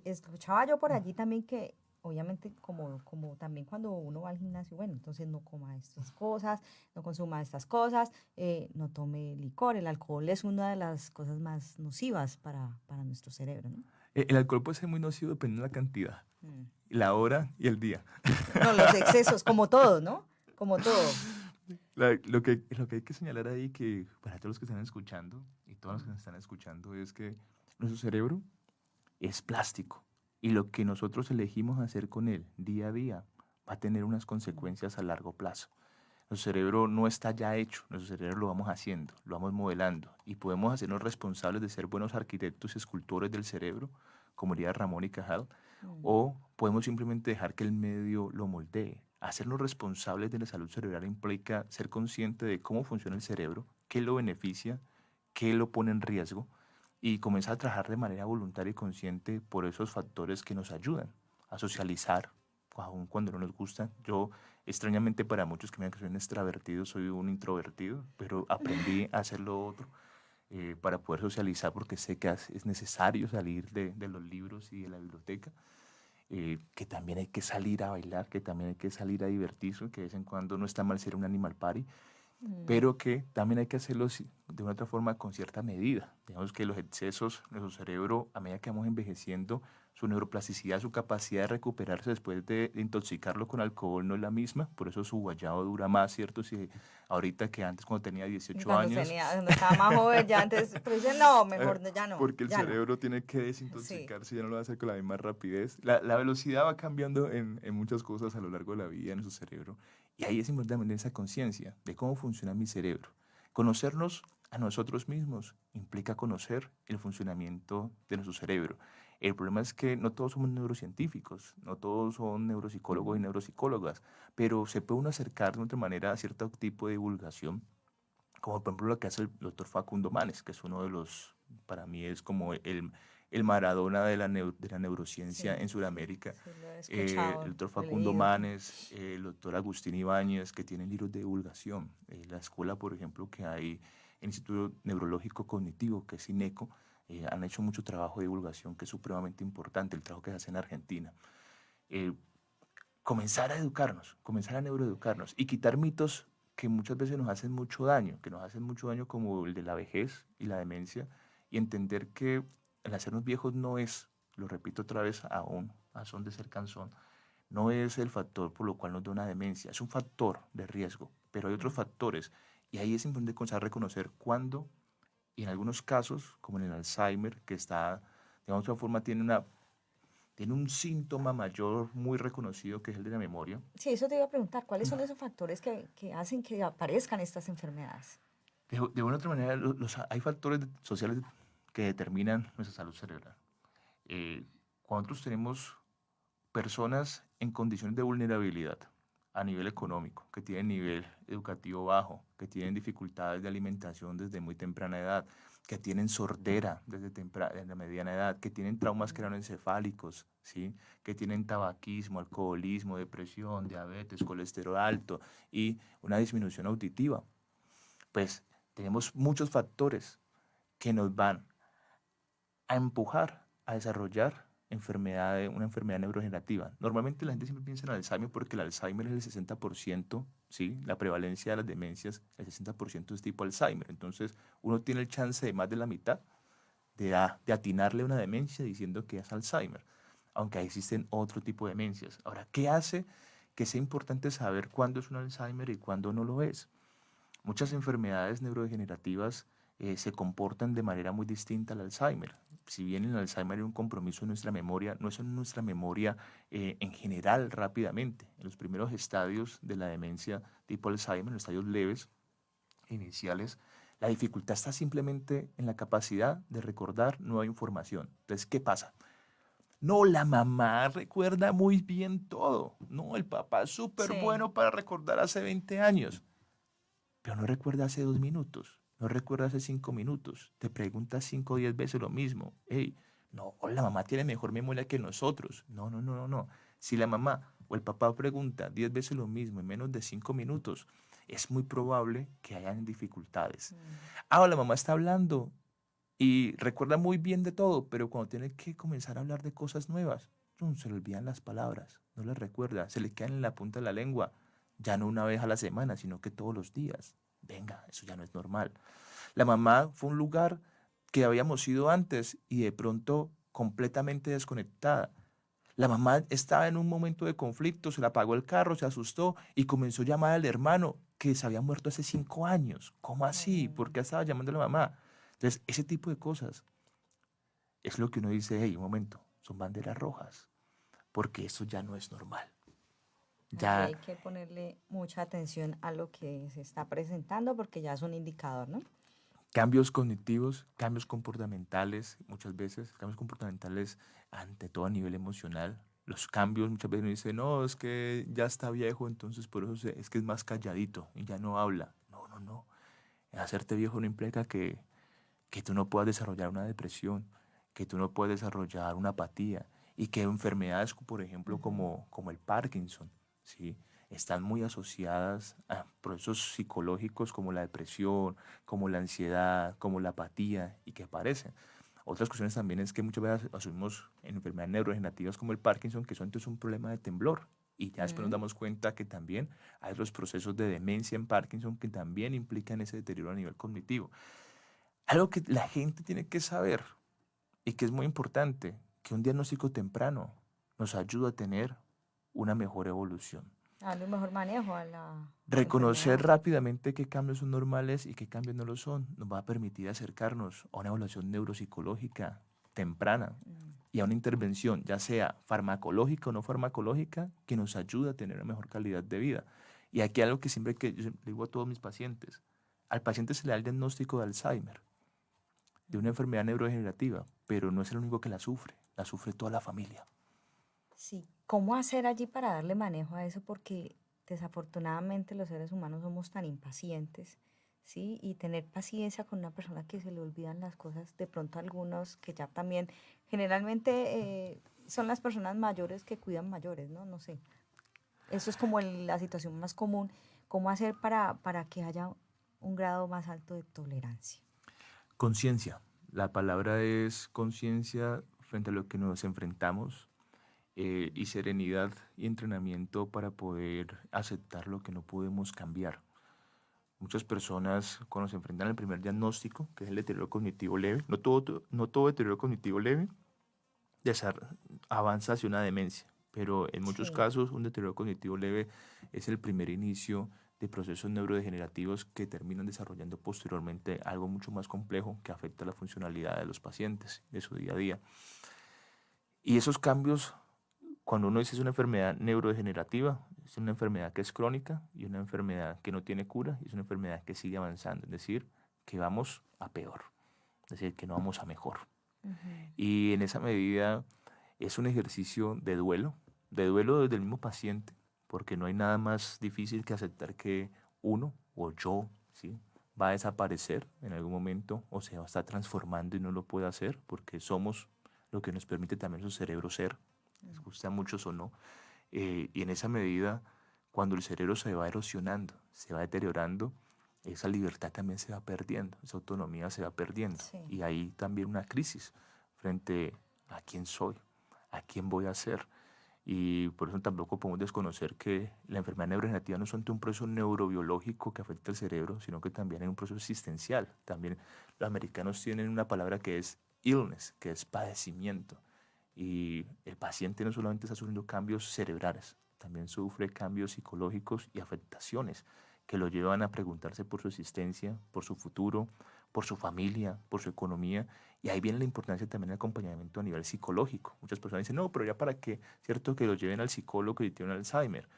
escuchaba yo por allí también que, obviamente, como también cuando uno va al gimnasio, bueno, entonces no coma estas cosas, no consuma estas cosas, no tome licor. El alcohol es una de las cosas más nocivas para nuestro cerebro, ¿no? El alcohol puede ser muy nocivo dependiendo de la cantidad, Mm. la hora y el día. No, los excesos, como todo, ¿no? Como todo. Lo que hay que señalar ahí que para todos los que están escuchando y todos los que nos están escuchando es que nuestro cerebro es plástico y lo que nosotros elegimos hacer con él día a día va a tener unas consecuencias a largo plazo. Nuestro cerebro no está ya hecho, nuestro cerebro lo vamos haciendo, lo vamos modelando y podemos hacernos responsables de ser buenos arquitectos y escultores del cerebro, como diría Ramón y Cajal, o podemos simplemente dejar que el medio lo moldee. Hacernos responsables de la salud cerebral implica ser consciente de cómo funciona el cerebro, qué lo beneficia, qué lo pone en riesgo y comenzar a trabajar de manera voluntaria y consciente por esos factores que nos ayudan a socializar, aun cuando no nos gusta. Yo, extrañamente para muchos que me digan que soy un extravertido, soy un introvertido, pero aprendí a hacer lo otro para poder socializar porque sé que es necesario salir de los libros y de la biblioteca. Que también hay que salir a bailar, que también hay que salir a divertirse, que de vez en cuando no está mal ser un animal party, pero que también hay que hacerlo de una otra forma con cierta medida. Digamos que los excesos de nuestro cerebro, a medida que vamos envejeciendo, su neuroplasticidad, su capacidad de recuperarse después de intoxicarlo con alcohol no es la misma, por eso su guayabo dura más, ¿cierto? Si ahorita que antes cuando tenía 18 años. Cuando estaba más joven, ya antes, pero dice, no, mejor ya no. Porque el ya cerebro tiene que desintoxicarse, ya no lo va a hacer con la misma rapidez. La velocidad va cambiando en muchas cosas a lo largo de la vida en nuestro cerebro. Y ahí es importante tener esa conciencia de cómo funciona mi cerebro. Conocernos a nosotros mismos implica conocer el funcionamiento de nuestro cerebro. El problema es que no todos somos neurocientíficos, no todos son neuropsicólogos y neuropsicólogas, pero se puede uno acercar de otra manera a cierto tipo de divulgación, como por ejemplo lo que hace el doctor Facundo Manes, que es uno de los, para mí es como el Maradona de la neurociencia en Sudamérica. El doctor Facundo Manes, el doctor Agustín Ibáñez, que tienen libros de divulgación. La escuela, por ejemplo, que hay el Instituto Neurológico Cognitivo, que es INECO, han hecho mucho trabajo de divulgación que es supremamente importante, el trabajo que se hace en Argentina. Comenzar a educarnos, comenzar a neuroeducarnos y quitar mitos que muchas veces nos hacen mucho daño, como el de la vejez y la demencia, y entender que el hacernos viejos no es, lo repito otra vez aún, a son de ser canzón, no es el factor por lo cual nos da una demencia, es un factor de riesgo, pero hay otros factores, y ahí es importante comenzar a reconocer cuándo, y en algunos casos, como en el Alzheimer, que está, de otra forma, tiene un síntoma mayor muy reconocido que es el de la memoria. Sí, eso te iba a preguntar, ¿cuáles son esos factores que hacen que aparezcan estas enfermedades? De una u otra manera, hay factores sociales que determinan nuestra salud cerebral. Cuando nosotros tenemos personas en condiciones de vulnerabilidad a nivel económico, que tienen nivel educativo bajo, que tienen dificultades de alimentación desde muy temprana edad, que tienen sordera desde mediana edad, que tienen traumas craneoencefálicos, ¿sí? Que tienen tabaquismo, alcoholismo, depresión, diabetes, colesterol alto y una disminución auditiva. Pues tenemos muchos factores que nos van a empujar a desarrollar una enfermedad neurodegenerativa. Normalmente la gente siempre piensa en Alzheimer porque el Alzheimer es el 60%, ¿sí? La prevalencia de las demencias, el 60% es tipo Alzheimer. Entonces, uno tiene el chance de más de la mitad de atinarle una demencia diciendo que es Alzheimer, aunque existen otro tipo de demencias. Ahora, ¿qué hace que sea importante saber cuándo es un Alzheimer y cuándo no lo es? Muchas enfermedades neurodegenerativas se comportan de manera muy distinta al Alzheimer. Si bien el Alzheimer es un compromiso en nuestra memoria, no es en nuestra memoria en general rápidamente. En los primeros estadios de la demencia tipo Alzheimer, en los estadios leves, iniciales, la dificultad está simplemente en la capacidad de recordar nueva información. Entonces, ¿qué pasa? No, la mamá recuerda muy bien todo. No, el papá es súper bueno para recordar hace 20 años. Pero no recuerda hace 2 minutos. No recuerda hace 5 minutos. Te pregunta 5 o 10 veces lo mismo. Hey, no, la mamá tiene mejor memoria que nosotros. No. Si la mamá o el papá pregunta 10 veces lo mismo en menos de 5 minutos, es muy probable que hayan dificultades. La mamá está hablando y recuerda muy bien de todo, pero cuando tiene que comenzar a hablar de cosas nuevas, se le olvidan las palabras, no las recuerda, se le quedan en la punta de la lengua, ya no una vez a la semana, sino que todos los días. Venga, eso ya no es normal. La mamá fue a un lugar que habíamos ido antes y de pronto completamente desconectada. La mamá estaba en un momento de conflicto, se le apagó el carro, se asustó y comenzó a llamar al hermano que se había muerto hace 5 años. ¿Cómo así? ¿Por qué estaba llamando a la mamá? Entonces, ese tipo de cosas es lo que uno dice, hey, un momento, son banderas rojas, porque eso ya no es normal. Ya hay que ponerle mucha atención a lo que se está presentando porque ya es un indicador, ¿no? cambios cognitivos, cambios comportamentales, muchas veces, cambios comportamentales ante todo a nivel emocional. Los cambios, muchas veces uno dice, no, es que ya está viejo, entonces por eso es que es más calladito y ya no habla. No, no, no. Hacerte viejo no implica que tú no puedas desarrollar una depresión, que tú no puedas desarrollar una apatía y que enfermedades, por ejemplo, como el Parkinson, ¿sí? Están muy asociadas a procesos psicológicos como la depresión, como la ansiedad, como la apatía y que aparecen. Otras cuestiones también es que muchas veces asumimos en enfermedades neurodegenerativas como el Parkinson que eso entonces es un problema de temblor y ya después nos damos cuenta que también hay otros procesos de demencia en Parkinson que también implican ese deterioro a nivel cognitivo. Algo que la gente tiene que saber y que es muy importante, que un diagnóstico temprano nos ayuda a tener una mejor evolución. Darle un mejor manejo a la Reconocer enfermedad. rápidamente qué cambios son normales y qué cambios no lo son nos va a permitir acercarnos a una evaluación neuropsicológica temprana y a una intervención, ya sea farmacológica o no farmacológica, que nos ayude a tener una mejor calidad de vida. Y aquí algo que siempre que yo le digo a todos mis pacientes, al paciente se le da el diagnóstico de Alzheimer, de una enfermedad neurodegenerativa, pero no es el único que la sufre toda la familia. Sí, ¿cómo hacer allí para darle manejo a eso? Porque desafortunadamente los seres humanos somos tan impacientes, ¿sí? Y tener paciencia con una persona que se le olvidan las cosas, de pronto algunos que ya también, generalmente son las personas mayores que cuidan mayores, ¿no? No sé. Eso es como la situación más común. ¿Cómo hacer para que haya un grado más alto de tolerancia? Conciencia. La palabra es conciencia frente a lo que nos enfrentamos. Y serenidad y entrenamiento para poder aceptar lo que no podemos cambiar. Muchas personas cuando se enfrentan al primer diagnóstico, que es el deterioro cognitivo leve, no todo deterioro cognitivo leve avanza hacia una demencia, pero en muchos casos un deterioro cognitivo leve es el primer inicio de procesos neurodegenerativos que terminan desarrollando posteriormente algo mucho más complejo que afecta la funcionalidad de los pacientes, de su día a día. Y esos cambios, cuando uno dice es una enfermedad neurodegenerativa, es una enfermedad que es crónica y una enfermedad que no tiene cura y es una enfermedad que sigue avanzando, es decir, que vamos a peor, es decir, que no vamos a mejor. Y en esa medida es un ejercicio de duelo desde el mismo paciente, porque no hay nada más difícil que aceptar que uno o yo, ¿sí?, va a desaparecer en algún momento o se va a estar transformando y no lo puede hacer porque somos lo que nos permite también su cerebro ser, les guste a muchos o no, y en esa medida, cuando el cerebro se va erosionando, se va deteriorando, esa libertad también se va perdiendo, esa autonomía se va perdiendo, y hay también una crisis frente a quién soy, a quién voy a ser, y por eso tampoco podemos desconocer que la enfermedad neurodegenerativa no es solamente un proceso neurobiológico que afecta al cerebro, sino que también hay un proceso existencial. También los americanos tienen una palabra que es illness, que es padecimiento. Y el paciente no solamente está sufriendo cambios cerebrales, también sufre cambios psicológicos y afectaciones que lo llevan a preguntarse por su existencia, por su futuro, por su familia, por su economía. Y ahí viene la importancia también del acompañamiento a nivel psicológico. Muchas personas dicen, no, pero ya para qué, ¿cierto?, que lo lleven al psicólogo y tienen Alzheimer.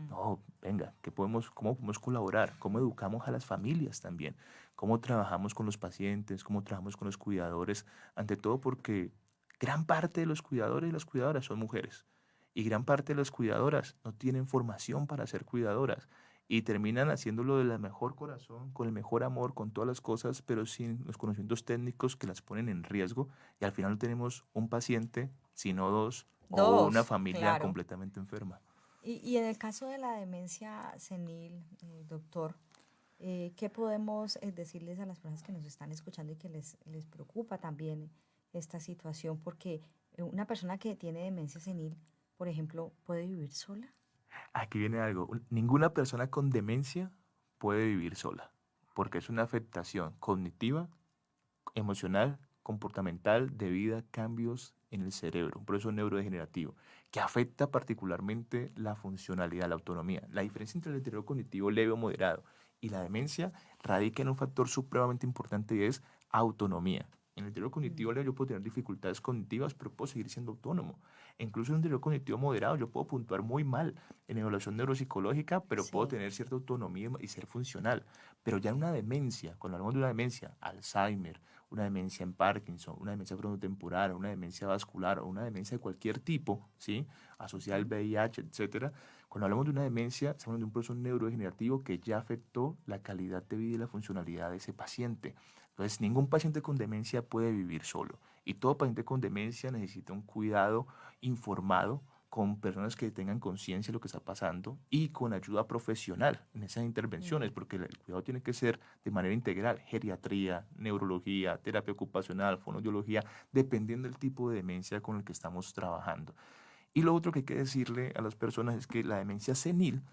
No, venga, ¿cómo podemos colaborar? ¿Cómo educamos a las familias también? ¿Cómo trabajamos con los pacientes? ¿Cómo trabajamos con los cuidadores? Ante todo porque gran parte de los cuidadores y las cuidadoras son mujeres. Y gran parte de las cuidadoras no tienen formación para ser cuidadoras. Y terminan haciéndolo del mejor corazón, con el mejor amor, con todas las cosas, pero sin los conocimientos técnicos que las ponen en riesgo. Y al final no tenemos un paciente, sino dos o una familia completamente enferma. Y en el caso de la demencia senil, doctor, ¿qué podemos decirles a las personas que nos están escuchando y que les preocupa también esta situación? Porque una persona que tiene demencia senil, por ejemplo, ¿puede vivir sola? Aquí viene algo. Ninguna persona con demencia puede vivir sola, porque es una afectación cognitiva, emocional, comportamental debido a cambios en el cerebro, un proceso neurodegenerativo que afecta particularmente la funcionalidad, la autonomía. La diferencia entre el deterioro cognitivo leve o moderado y la demencia radica en un factor supremamente importante y es autonomía. En el deterioro cognitivo leve yo puedo tener dificultades cognitivas, pero puedo seguir siendo autónomo. E incluso en un deterioro cognitivo moderado yo puedo puntuar muy mal en evaluación neuropsicológica, pero puedo Sí. tener cierta autonomía y ser funcional. Pero ya en una demencia, cuando hablamos de una demencia, Alzheimer, una demencia en Parkinson, una demencia frontotemporal, una demencia vascular o una demencia de cualquier tipo, ¿sí? Asociada al VIH, etcétera. Cuando hablamos de una demencia, estamos hablando de un proceso neurodegenerativo que ya afectó la calidad de vida y la funcionalidad de ese paciente. Entonces, ningún paciente con demencia puede vivir solo y todo paciente con demencia necesita un cuidado informado con personas que tengan conciencia de lo que está pasando y con ayuda profesional en esas intervenciones, porque el cuidado tiene que ser de manera integral, geriatría, neurología, terapia ocupacional, fonoaudiología, dependiendo del tipo de demencia con el que estamos trabajando. Y lo otro que hay que decirle a las personas es que la demencia senil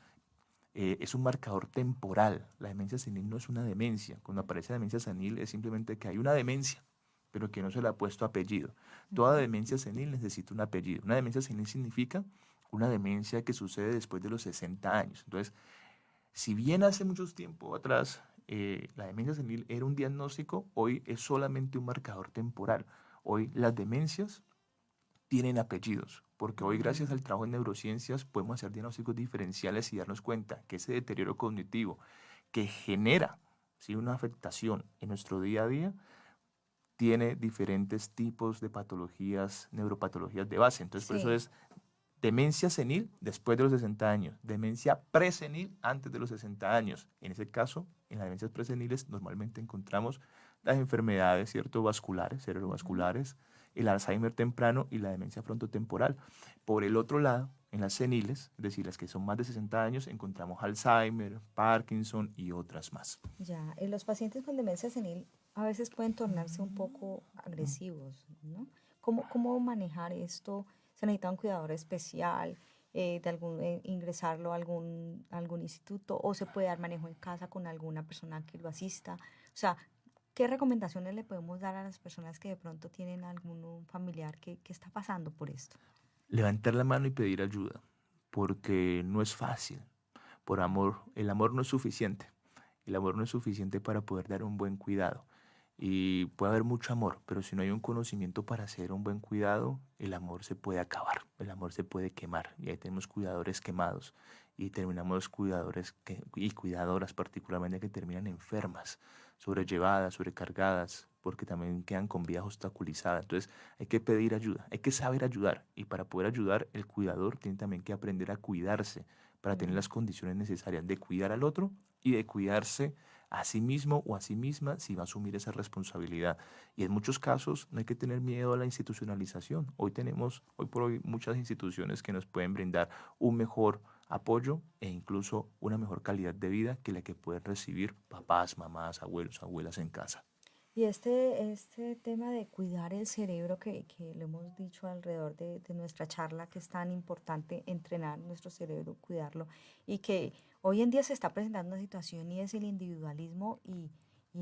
es un marcador temporal. La demencia senil no es una demencia. Cuando aparece demencia senil es simplemente que hay una demencia, pero que no se le ha puesto apellido. Toda demencia senil necesita un apellido. Una demencia senil significa una demencia que sucede después de los 60 años. Entonces, si bien hace mucho tiempo atrás la demencia senil era un diagnóstico, hoy es solamente un marcador temporal. Hoy las demencias tienen apellidos, porque hoy gracias al trabajo en neurociencias podemos hacer diagnósticos diferenciales y darnos cuenta que ese deterioro cognitivo que genera, ¿sí?, una afectación en nuestro día a día tiene diferentes tipos de patologías, neuropatologías de base. Entonces, por eso Sí. es demencia senil después de los 60 años, demencia presenil antes de los 60 años. En ese caso, en las demencias preseniles normalmente encontramos las enfermedades, ¿cierto?, vasculares, cerebrovasculares, el Alzheimer temprano y la demencia frontotemporal. Por el otro lado, en las seniles, es decir, las que son más de 60 años, encontramos Alzheimer, Parkinson y otras más. Ya, los pacientes con demencia senil a veces pueden tornarse un poco agresivos, ¿no? ¿Cómo manejar esto? ¿Se necesita un cuidador especial, ingresarlo a algún instituto o se puede dar manejo en casa con alguna persona que lo asista? O sea, ¿qué recomendaciones le podemos dar a las personas que de pronto tienen algún familiar que está pasando por esto? Levantar la mano y pedir ayuda, porque no es fácil. Por amor, el amor no es suficiente. El amor no es suficiente para poder dar un buen cuidado. Y puede haber mucho amor, pero si no hay un conocimiento para hacer un buen cuidado, el amor se puede acabar, el amor se puede quemar. Y ahí tenemos cuidadores quemados y terminamos y cuidadoras particularmente que terminan enfermas, sobrellevadas, sobrecargadas, porque también quedan con vida obstaculizada. Entonces hay que pedir ayuda, hay que saber ayudar. Y para poder ayudar, el cuidador tiene también que aprender a cuidarse para tener las condiciones necesarias de cuidar al otro y de cuidarse a sí mismo o a sí misma si va a asumir esa responsabilidad. Y en muchos casos no hay que tener miedo a la institucionalización. Hoy por hoy, muchas instituciones que nos pueden brindar un mejor apoyo e incluso una mejor calidad de vida que la que pueden recibir papás, mamás, abuelos, abuelas en casa. Y este tema de cuidar el cerebro que lo hemos dicho alrededor de nuestra charla, que es tan importante entrenar nuestro cerebro, cuidarlo, y que hoy en día se está presentando una situación y es el individualismo y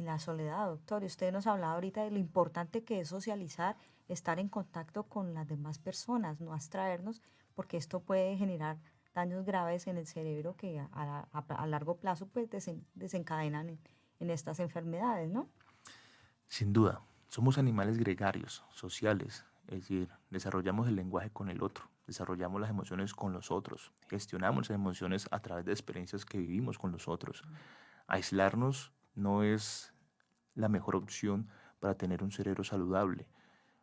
la soledad, doctor. Y usted nos hablaba ahorita de lo importante que es socializar, estar en contacto con las demás personas, no abstraernos, porque esto puede generar daños graves en el cerebro que a largo plazo pues desencadenan en estas enfermedades, ¿no? Sin duda, somos animales gregarios, sociales, es decir, desarrollamos el lenguaje con el otro, desarrollamos las emociones con los otros, gestionamos las emociones a través de experiencias que vivimos con los otros. Aislarnos no es la mejor opción para tener un cerebro saludable.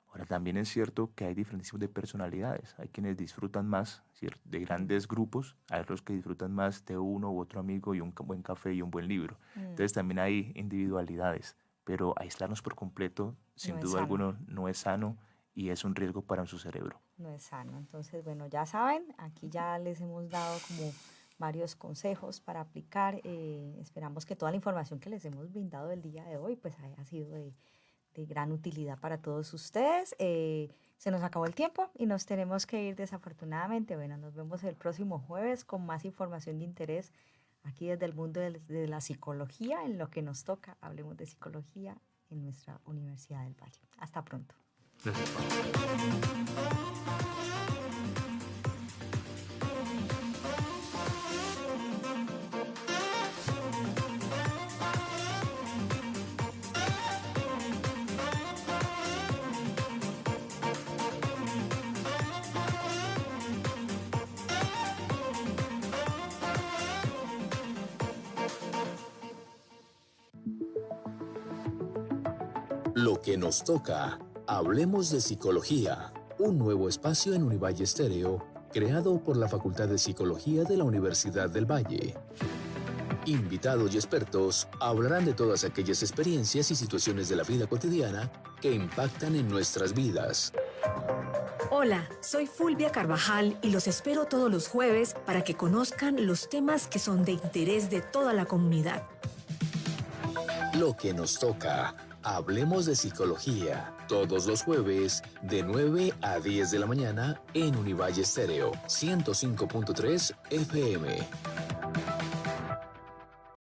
Ahora, también es cierto que hay diferentes tipos de personalidades. Hay quienes disfrutan más, ¿cierto?, de grandes grupos, hay otros que disfrutan más de uno u otro amigo y un buen café y un buen libro. Entonces también hay individualidades, pero aislarnos por completo, sin No es duda sano. alguna, no es sano y es un riesgo para su cerebro. No es sano. Entonces, bueno, ya saben, aquí ya les hemos dado como varios consejos para aplicar. Esperamos que toda la información que les hemos brindado el día de hoy pues haya sido de gran utilidad para todos ustedes. Se nos acabó el tiempo y nos tenemos que ir desafortunadamente. Bueno, nos vemos el próximo jueves con más información de interés aquí desde el mundo de la psicología, en lo que nos toca. Hablemos de psicología en nuestra Universidad del Valle. Hasta pronto. Lo que nos toca. Hablemos de psicología. Un nuevo espacio en Univalle Estéreo, creado por la Facultad de Psicología de la Universidad del Valle. Invitados y expertos hablarán de todas aquellas experiencias y situaciones de la vida cotidiana que impactan en nuestras vidas. Hola, soy Fulvia Carvajal y los espero todos los jueves para que conozcan los temas que son de interés de toda la comunidad. Lo que nos toca. Hablemos de psicología. Todos los jueves de 9 a 10 de la mañana en Univalle Estéreo 105.3 FM.